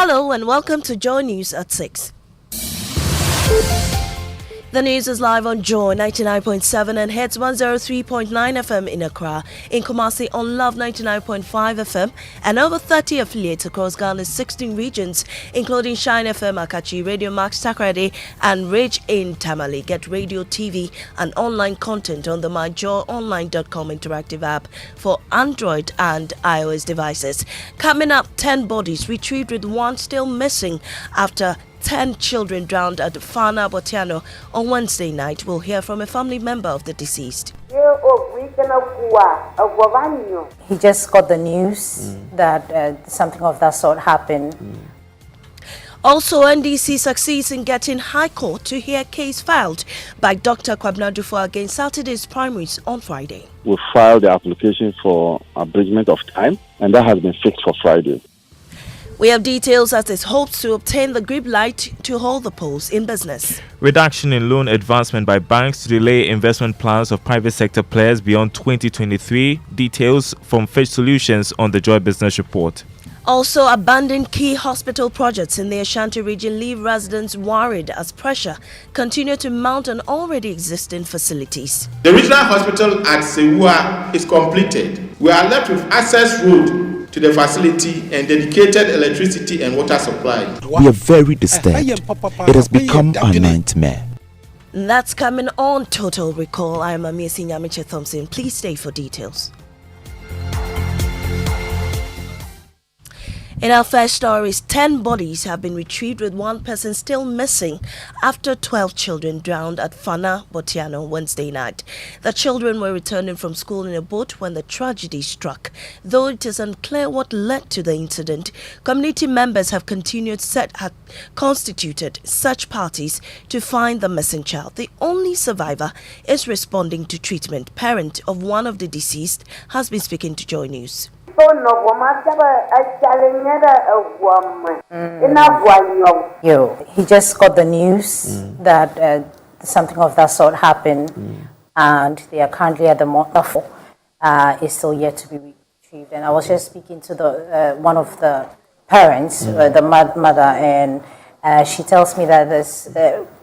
Hello and welcome to Joy News at 6. The news is live on Joy 99.7 and hits 103.9 FM in Accra, in Kumasi on Love 99.5 FM, and over 30 affiliates across Ghana's 16 regions, including Shine FM, Akachi, Radio Max Takrady, and Ridge in Tamale. Get radio, TV, and online content on the myjoyonline.com interactive app for Android and iOS devices. Coming up, 10 bodies retrieved with one still missing after 10 children drowned at Fana Botiano on Wednesday night. We'll hear from a family member of the deceased. He just got the news that something of that sort happened. Also, NDC succeeds in getting High Court to hear case filed by Dr. Kwabena Dufo against Saturday's primaries on Friday. We filed the application for abridgment of time, and that has been fixed for Friday. We have details as it hopes to obtain the green light to hold the polls in business. Reduction in loan advancement by banks to delay investment plans of private sector players beyond 2023. Details from Fitch Solutions on the Joy Business Report. Also, abandoned key hospital projects in the Ashanti region leave residents worried as pressure continue to mount on already existing facilities. The regional hospital at Sewua is completed. We are left with access road to the facility and dedicated electricity and water supply. We are very disturbed. It has become a nightmare. That's coming on Total Recall. I am Maame Esi Thompson. Please stay for details. In our first stories, 10 bodies have been retrieved with one person still missing after 12 children drowned at Fana Botiano Wednesday night. The children were returning from school in a boat when the tragedy struck. Though it is unclear what led to the incident, community members have constituted search parties to find the missing child. The only survivor is responding to treatment. Parent of one of the deceased has been speaking to Joy News. He just got the news that something of that sort happened, and they are currently at the mortuary. Is still yet to be retrieved. And I was just speaking to the one of the parents, the mother, and she tells me that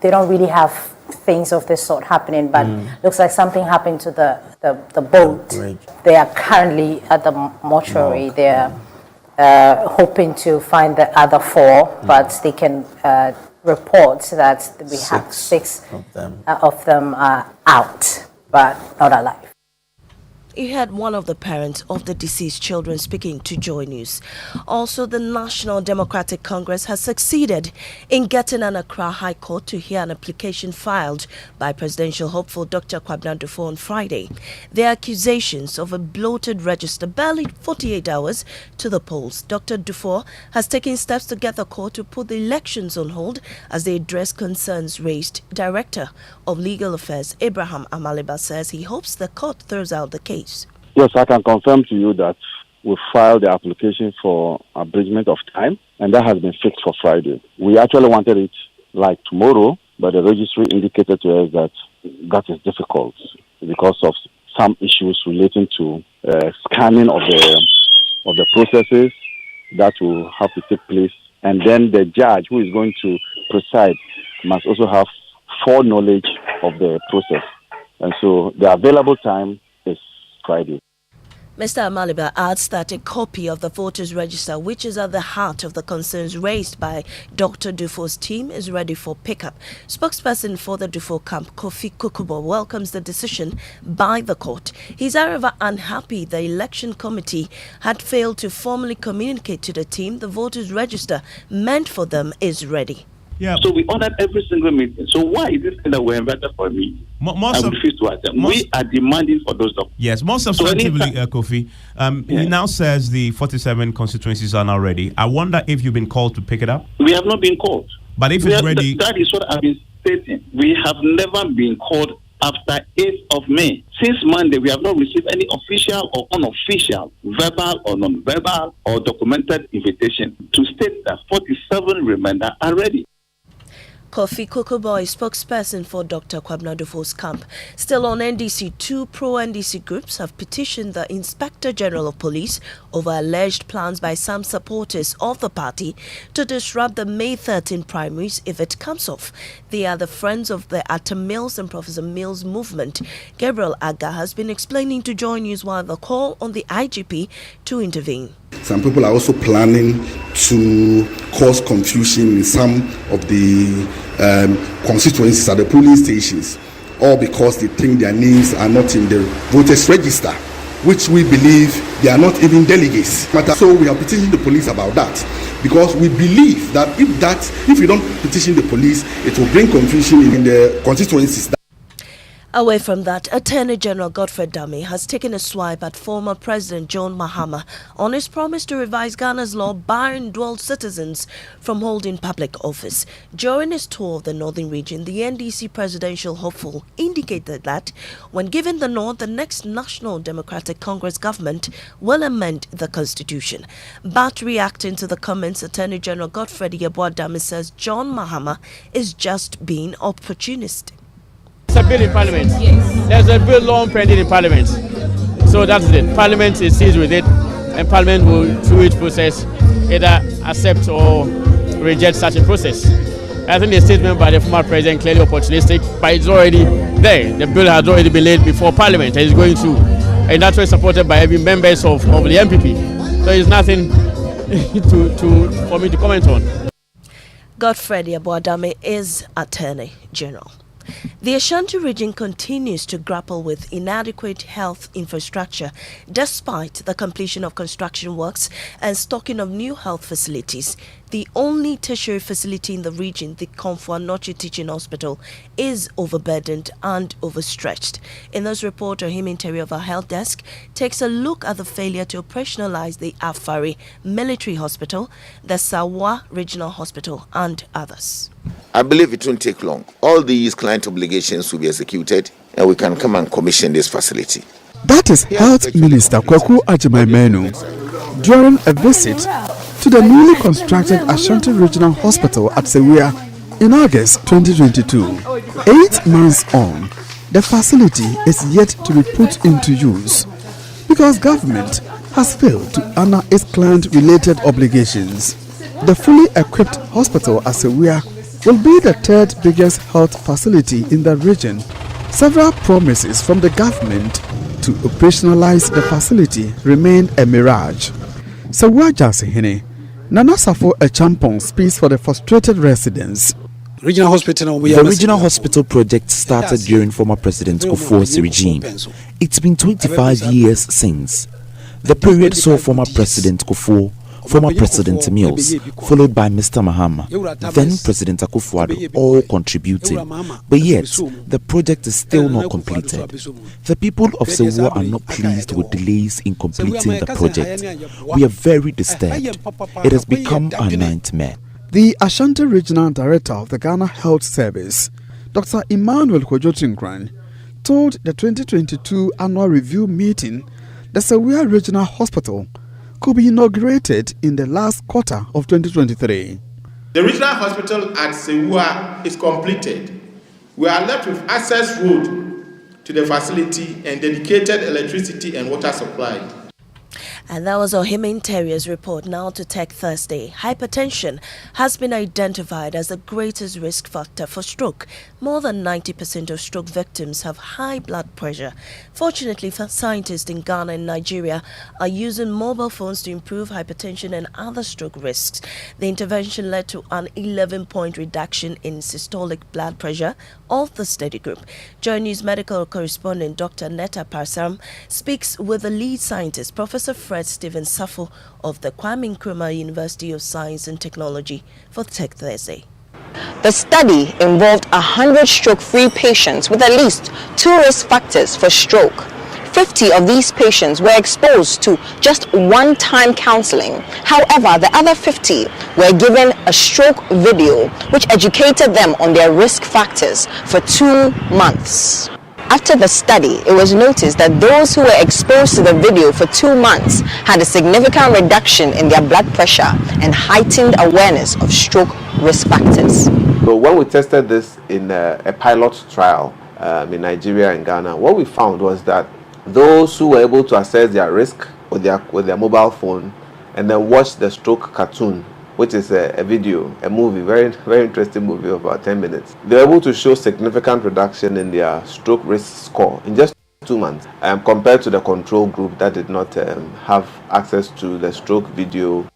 they don't really have things of this sort happening, but looks like something happened to the boat. They are currently at the mortuary. They're hoping to find the other 4, but they can report that we have 6 of them are out, but not alive. You heard one of the parents of the deceased children speaking to Joy News. Also, the National Democratic Congress has succeeded in getting an Accra High Court to hear an application filed by presidential hopeful Dr. Kwabena Dufo on Friday. The accusations of a bloated register barely 48 hours to the polls. Dr. Dufo has taken steps to get the court to put the elections on hold as they address concerns raised. Director of Legal Affairs Abraham Amaliba says he hopes the court throws out the case. Yes, I can confirm to you that we filed the application for abridgment of time, and that has been fixed for Friday. We actually wanted it like tomorrow, but the registry indicated to us that that is difficult because of some issues relating to scanning of the processes that will have to take place, and then the judge who is going to preside must also have foreknowledge of the process, and so the available time is Friday. Mr. Amaliba adds that a copy of the voters' register, which is at the heart of the concerns raised by Dr. Dufo's team, is ready for pickup. Spokesperson for the Dufo camp, Kofi Kukubo, welcomes the decision by the court. He's, however, unhappy the election committee had failed to formally communicate to the team the voters' register meant for them is ready. Yeah. So we ordered every single meeting. So why is this thing that we're invited for a meeting? I refuse to attend. We are demanding for those documents. Yes, more substantively, Kofi. He now says the 47 constituencies are now ready. I wonder if you've been called to pick it up? We have not been called. But if it's ready... That is what I've been stating. We have never been called after 8th of May. Since Monday, we have not received any official or unofficial, verbal or non-verbal or documented invitation to state that 47 remainder are ready. Kofi Kokoboy, spokesperson for Dr. Kwabena Dufour's camp. Still on NDC, two pro-NDC groups have petitioned the Inspector General of Police over alleged plans by some supporters of the party to disrupt the May 13 primaries if it comes off. They are the Friends of the Atta Mills and Professor Mills movement. Gabriel Aga has been explaining to Joy News why the call on the IGP to intervene. Some people are also planning to cause confusion in some of the constituencies at the polling stations, all because they think their names are not in the voters register, which we believe they are not even delegates. So we are petitioning the police about that, because we believe that if we don't petition the police, it will bring confusion in the constituencies. Away from that, Attorney General Godfrey Dame has taken a swipe at former President John Mahama on his promise to revise Ghana's law barring dual citizens from holding public office. During his tour of the northern region, the NDC presidential hopeful indicated that when given the nod, the next National Democratic Congress government will amend the constitution. But reacting to the comments, Attorney General Godfrey Dame says John Mahama is just being opportunistic. There's a bill in Parliament. Yes. There's a bill long pending in Parliament. So that's it. Parliament is seized with it, and Parliament will, through its process, either accept or reject such a process. I think the statement by the former president clearly opportunistic, but it's already there. The bill has already been laid before Parliament and is going through, and that's why supported by every members of the MPP. So it's nothing for me to comment on. Godfrey Dame is Attorney General. The Ashanti region continues to grapple with inadequate health infrastructure despite the completion of construction works and stocking of new health facilities. The only tertiary facility in the region, the Komfo Anokye Teaching Hospital, is overburdened and overstretched. In this report, Ohim Interior of our health desk takes a look at the failure to operationalize the Afari Military Hospital, the Sawa Regional Hospital, and others. I believe it won't take long. All these client obligations will be executed and we can come and commission this facility. That is Health Minister Kwaku Agyemang-Manu during a visit to the newly constructed Ashanti Regional Hospital at Sewia in August 2022. 8 months on, the facility is yet to be put into use because government has failed to honor its client-related obligations. The fully equipped hospital at Sewia will be the third biggest health facility in the region. Several promises from the government to operationalize the facility remain a mirage. Sewia Jasihine, Nana Safo Echampong speaks for the frustrated residents. The regional hospital project started during former President Kufuor's regime. It's been 25 years since. The period saw former President Kufuor, former President Mills, followed by Mr. Mahama, then President Akufo-Addo, all contributing. But yet, the project is still not completed. The people of Sewua are not pleased with delays in completing the project. We are very disturbed. It has become a nightmare. The Ashanti Regional Director of the Ghana Health Service, Dr. Emmanuel Kojo-Tinkran, told the 2022 annual review meeting the Sewua Regional Hospital could be inaugurated in the last quarter of 2023. The regional hospital at Sewua is completed. We are left with access road to the facility and dedicated electricity and water supply. And that was Ohim Interior's report. Now to Tech Thursday. Hypertension has been identified as the greatest risk factor for stroke. More than 90% of stroke victims have high blood pressure. Fortunately, scientists in Ghana and Nigeria are using mobile phones to improve hypertension and other stroke risks. The intervention led to an 11-point reduction in systolic blood pressure of the study group. Joy News medical correspondent Dr. Netta Parsam speaks with the lead scientist, Professor Fred Stephen Safo of the Kwame Nkrumah University of Science and Technology for Tech Thursday. The study involved 100 stroke-free patients with at least 2 risk factors for stroke. 50 of these patients were exposed to just one-time counseling. However, the other 50 were given a stroke video which educated them on their risk factors for 2 months. After the study, it was noticed that those who were exposed to the video for 2 months had a significant reduction in their blood pressure and heightened awareness of stroke risk factors. So when we tested this in a pilot trial in Nigeria and Ghana, what we found was that those who were able to assess their risk with their mobile phone and then watch the stroke cartoon, which is a video, a movie, very interesting movie of about 10 minutes. They were able to show significant reduction in their stroke risk score in just 2 months compared to the control group that did not have access to the stroke video.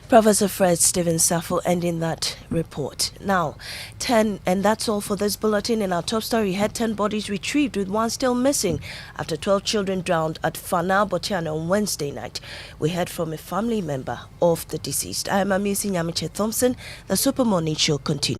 Professor Fred Stephen Safo ending that report. Now, 10, and that's all for this bulletin. In our top story, had 10 bodies retrieved with one still missing after 12 children drowned at Fana Botiana on Wednesday night. We heard from a family member of the deceased. I am Maame Esi Thompson. The Super Morning Show continues.